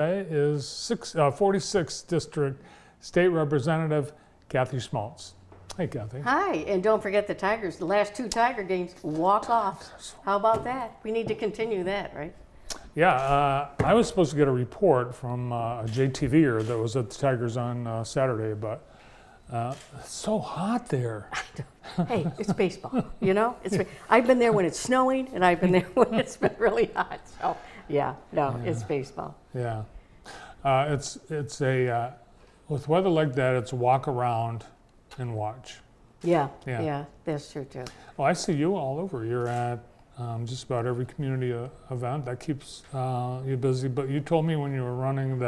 Is 46th District State Representative Kathy Schmaltz. Hey, Kathy. Hi, and don't forget the Tigers. The last 2 Tiger games, walk-offs. How about that? We need to continue that, right? Yeah, I was supposed to get a report from a JTVer that was at the Tigers on Saturday, but it's so hot there. Hey, it's baseball, you know? I've been there when it's snowing, and I've been there when it's been really hot. So, it's baseball. Yeah, it's with weather like that, it's walk around and watch. Yeah, that's true too. Well, I see you all over. You're at just about every community event. That keeps you busy. But you told me when you were running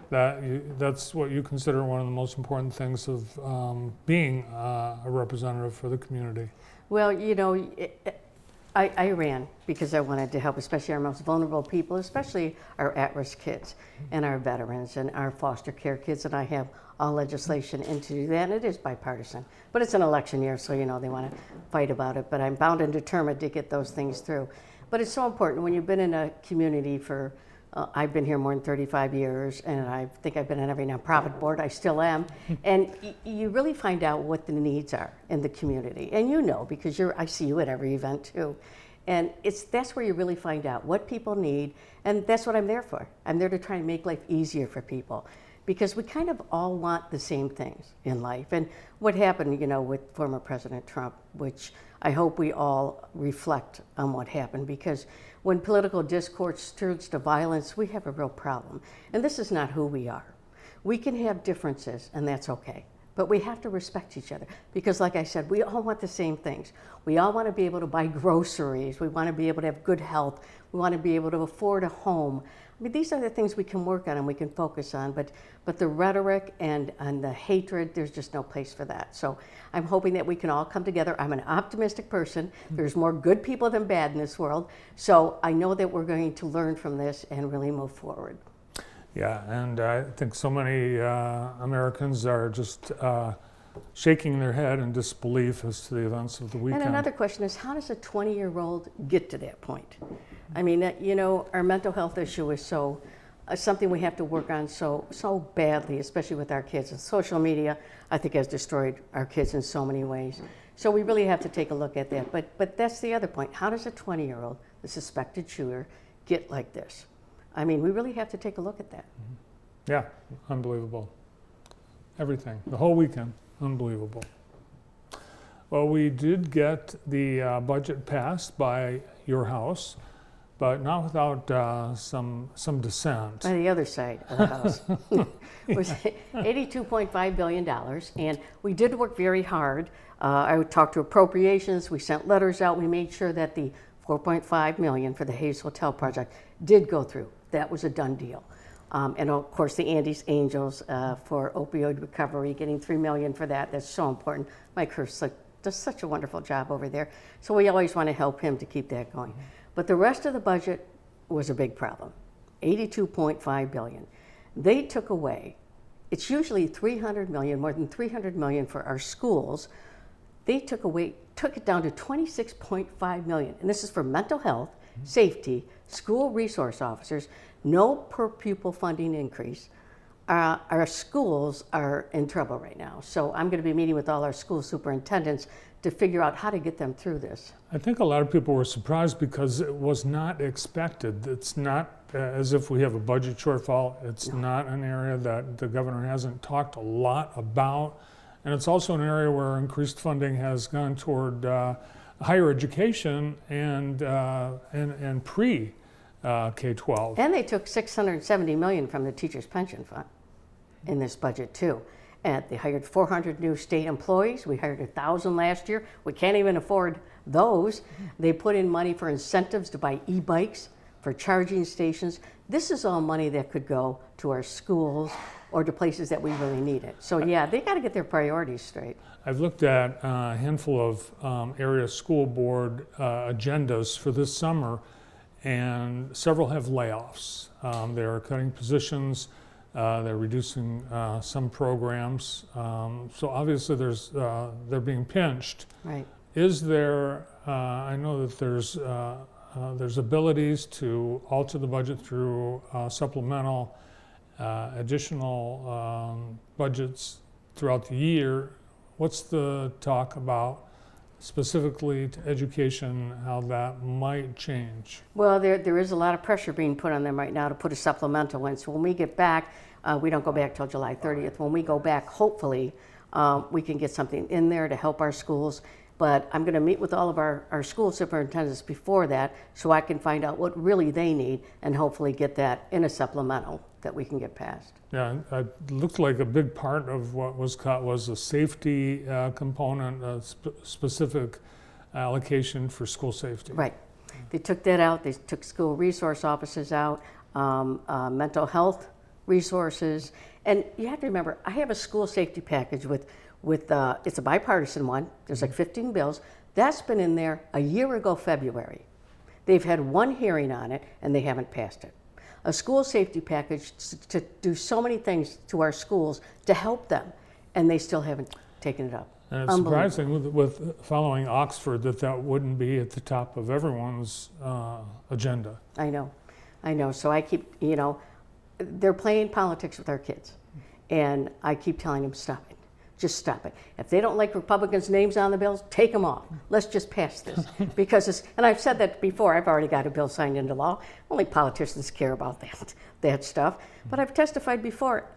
that's what you consider one of the most important things of being a representative for the community. Well, you know, I ran because I wanted to help, especially our most vulnerable people, especially our at-risk kids and our veterans and our foster care kids. And I have all legislation in to do that, and it is bipartisan. But it's an election year, so you know they want to fight about it. But I'm bound and determined to get those things through. But it's so important when you've been in a community for, I've been here more than 35 years, and I think I've been on every nonprofit board, I still am. And you really find out what the needs are in the community. And you know, because I see you at every event too. And that's where you really find out what people need, and that's what I'm there for. I'm there to try and make life easier for people, because we kind of all want the same things in life. And what happened, you know, with former President Trump, which I hope we all reflect on what happened, because when political discourse turns to violence, we have a real problem. And this is not who we are. We can have differences, and that's okay. But we have to respect each other, because like I said, we all want the same things. We all want to be able to buy groceries. We want to be able to have good health. We want to be able to afford a home. I mean, these are the things we can work on and we can focus on, but the rhetoric and the hatred, there's just no place for that. So I'm hoping that we can all come together. I'm an optimistic person. There's more good people than bad in this world. So I know that we're going to learn from this and really move forward. Yeah, and I think so many Americans are just shaking their head in disbelief as to the events of the weekend. And another question is, how does a 20-year-old get to that point? I mean, you know, our mental health issue is something we have to work on so badly, especially with our kids. And social media, I think, has destroyed our kids in so many ways. So we really have to take a look at that. But that's the other point. How does a 20-year-old, the suspected shooter, get like this? I mean, we really have to take a look at that. Yeah, unbelievable. Everything, the whole weekend, unbelievable. Well, we did get the budget passed by your House, but not without some dissent. On the other side of the House. It was $82.5 billion, and we did work very hard. I talked to appropriations, we sent letters out, we made sure that the $4.5 million for the Hayes Hotel project did go through. That was a done deal. And of course the Andes Angels for opioid recovery, getting $3 million for that. That's so important. Mike Hurst does such a wonderful job over there. So we always want to help him to keep that going. But the rest of the budget was a big problem. $82.5 billion. They took away, it's usually $300 million, more than $300 million for our schools. They took it down to $26.5 million. And this is for mental health, safety, school resource officers, no per pupil funding increase. Our schools are in trouble right now. So I'm going to be meeting with all our school superintendents to figure out how to get them through this. I think a lot of people were surprised because it was not expected. It's not as if we have a budget shortfall. It's not an area that the governor hasn't talked a lot about. And it's also an area where increased funding has gone toward higher education and pre-K-12. And they took $670 million from the teachers' pension fund in this budget too. And they hired 400 new state employees. We hired 1,000 last year. We can't even afford those. They put in money for incentives to buy e-bikes, for charging stations. This is all money that could go to our schools or to places that we really need it. So yeah, they got to get their priorities straight. I've looked at a handful of area school board agendas for this summer, and several have layoffs. They're cutting positions, they're reducing some programs. So obviously they're being pinched. Right. Is there, I know that there's there's abilities to alter the budget through supplemental, additional budgets throughout the year. What's the talk about specifically to education, how that might change? Well, there is a lot of pressure being put on them right now to put a supplemental in. So when we get back, we don't go back till July 30th. When we go back, hopefully, we can get something in there to help our schools. But I'm going to meet with all of our school superintendents before that so I can find out what really they need and hopefully get that in a supplemental that we can get passed. Yeah, it looked like a big part of what was cut was a safety component, a specific allocation for school safety. Right. They took that out. They took school resource officers out, mental health resources. And you have to remember, I have a school safety package with it's a bipartisan one. There's like 15 bills. That's been in there a year ago, February. They've had one hearing on it and they haven't passed it. A school safety package to do so many things to our schools to help them, and they still haven't taken it up. And it's surprising with following Oxford that wouldn't be at the top of everyone's agenda. I know. So I keep, they're playing politics with our kids, and I keep telling them, stop it. Just stop it. If they don't like Republicans' names on the bills, take them off. Let's just pass this. Because and I've said that before, I've already got a bill signed into law. Only politicians care about that stuff. But I've testified before,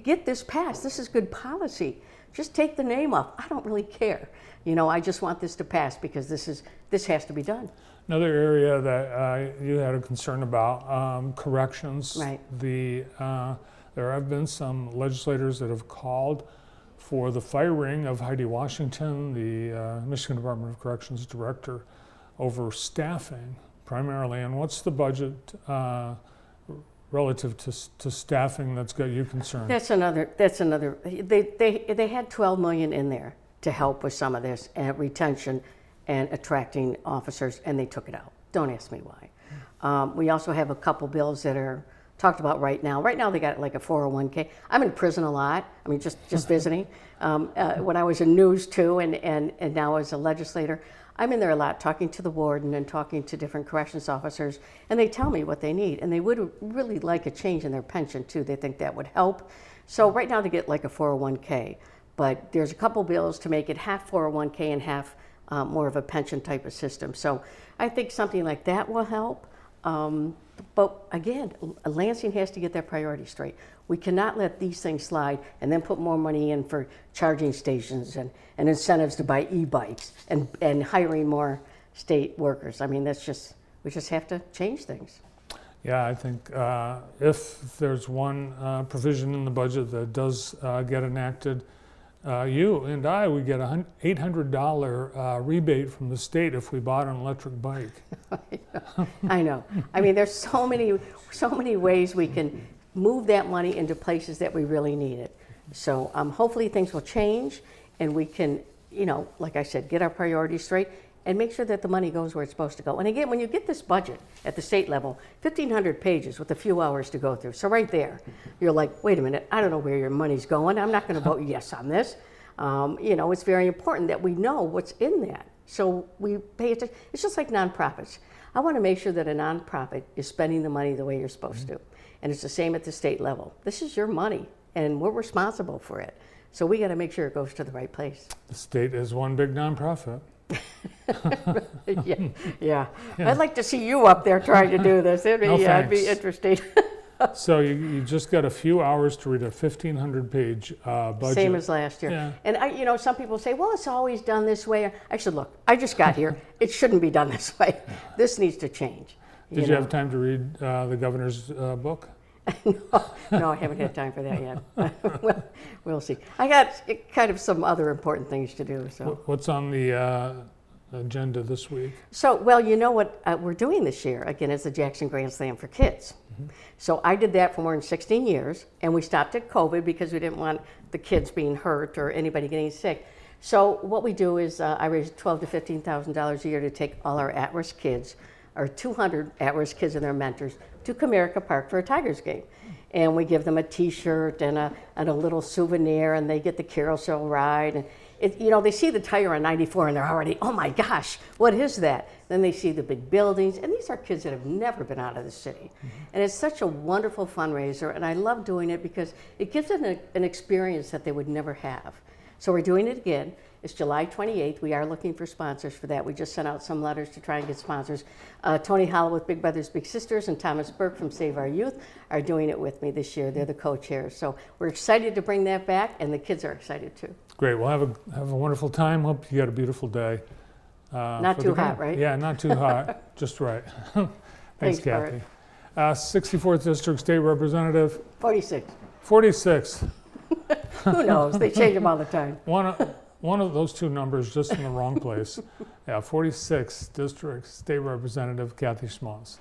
get this passed. This is good policy. Just take the name off. I don't really care. I just want this to pass because this has to be done. Another area that you had a concern about, corrections. Right. There have been some legislators that have called for the firing of Heidi Washington, the Michigan Department of Corrections director, over staffing primarily. And what's the budget relative to staffing that's got you concerned? That's another. They had $12 million in there to help with some of this and retention and attracting officers, and they took it out. Don't ask me why. We also have a couple bills that are talked about right now. Right now they got like a 401k. I'm in prison a lot. I mean, just visiting. When I was in news too, and now as a legislator, I'm in there a lot talking to the warden and talking to different corrections officers, and they tell me what they need, and they would really like a change in their pension too. They think that would help. So right now they get like a 401k, but there's a couple bills to make it half 401k and half more of a pension type of system. So I think something like that will help. But again, Lansing has to get their priorities straight. We cannot let these things slide and then put more money in for charging stations and incentives to buy e-bikes and hiring more state workers. I mean, we just have to change things. Yeah, I think if there's one provision in the budget that does get enacted, you and I would get an $800 rebate from the state if we bought an electric bike. I know. I mean, there's so many ways we can move that money into places that we really need it. So hopefully things will change and we can, like I said, get our priorities straight and make sure that the money goes where it's supposed to go. And again, when you get this budget at the state level, 1,500 pages with a few hours to go through. So right there, you're like, wait a minute, I don't know where your money's going. I'm not going to vote yes on this. It's very important that we know what's in that. So we pay attention. It's just like nonprofits. I want to make sure that a nonprofit is spending the money the way you're supposed to. And it's the same at the state level. This is your money, and we're responsible for it. So we got to make sure it goes to the right place. The state is one big nonprofit. Yeah. I'd like to see you up there trying to do this. It'd be interesting. So you just got a few hours to read a 1,500-page budget. Same as last year. Yeah. And some people say, well, it's always done this way. I said, look, I just got here. It shouldn't be done this way. This needs to change. Did you have time to read the governor's book? No, I haven't had time for that yet. We'll see. I got kind of some other important things to do. So what's on the agenda this week? So, well, you know what we're doing this year, again, is the Jackson Grand Slam for kids. Mm-hmm. So I did that for more than 16 years, and we stopped at COVID because we didn't want the kids being hurt or anybody getting sick. So what we do is I raise $12,000 to $15,000 a year to take all our at-risk kids, or 200 at-risk kids and their mentors, to Comerica Park for a Tigers game. And we give them a T-shirt and a little souvenir, and they get the carousel ride. And they see the tire on 94 and they're already, oh my gosh, what is that? Then they see the big buildings, and these are kids that have never been out of the city. And it's such a wonderful fundraiser, and I love doing it because it gives them an experience that they would never have. So we're doing it again. It's July 28th. We are looking for sponsors for that. We just sent out some letters to try and get sponsors. Tony Hollow with Big Brothers Big Sisters and Thomas Burke from Save Our Youth are doing it with me this year. They're the co-chairs. So we're excited to bring that back, and the kids are excited too. Great. Well, have a wonderful time. Hope you got a beautiful day. Not too hot, right? Yeah, not too hot. Just right. Thanks, Kathy. 64th District State Representative. 46. 46. Who knows? They change them all the time. One of those two numbers just in the wrong place. Yeah, 46th District State Representative Kathy Schmaltz.